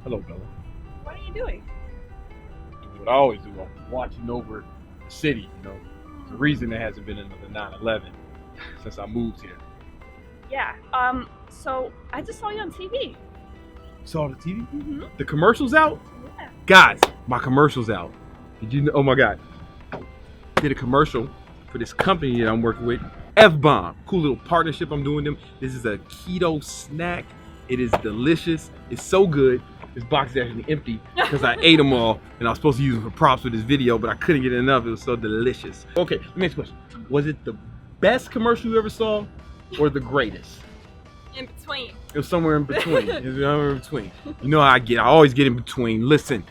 Hello, Bella. What are you doing? Doing what I always do. I'm watching over the city. There's a reason there hasn't been another 9/11 since I moved here. Yeah. So I just saw you on TV. You saw the TV? Mm-hmm. The commercial's out? Yeah. Guys, my commercial's out. Did you know? Oh my God. Did a commercial for this company that I'm working with, Fbomb. Cool little partnership I'm doing them. This is a keto snack. It is delicious. It's so good. This box is actually empty because I ate them all and I was supposed to use them for props for this video, but I couldn't get enough. It was so delicious. Okay, let me ask you a question. Was it the best commercial you ever saw or the greatest? In between. It was somewhere in between. It was somewhere in between. You know how I always get in between. Listen,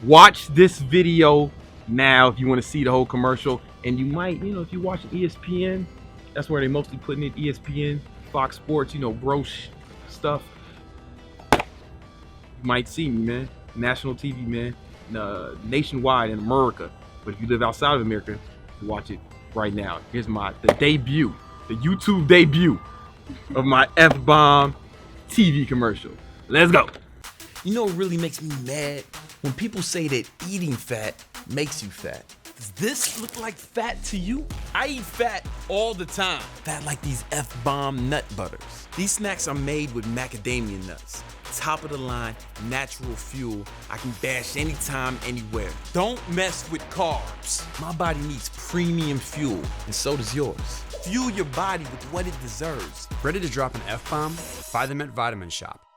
watch this video now if you want to see the whole commercial. And you might, if you watch ESPN, that's where they mostly putting it, ESPN, Fox Sports, bro stuff. You might see me, man. National TV, man. Nationwide in America. But if you live outside of America, you watch it right now. Here's the debut, the YouTube debut of my Fbomb TV commercial. Let's go. You know what really makes me mad? When people say that eating fat makes you fat. Does this look like fat to you? I eat fat all the time. Fat like these Fbomb nut butters. These snacks are made with macadamia nuts. Top of the line, natural fuel. I can bash anytime, anywhere. Don't mess with carbs. My body needs premium fuel, and so does yours. Fuel your body with what it deserves. Ready to drop an F-bomb? Buy them at Vitamin Shop.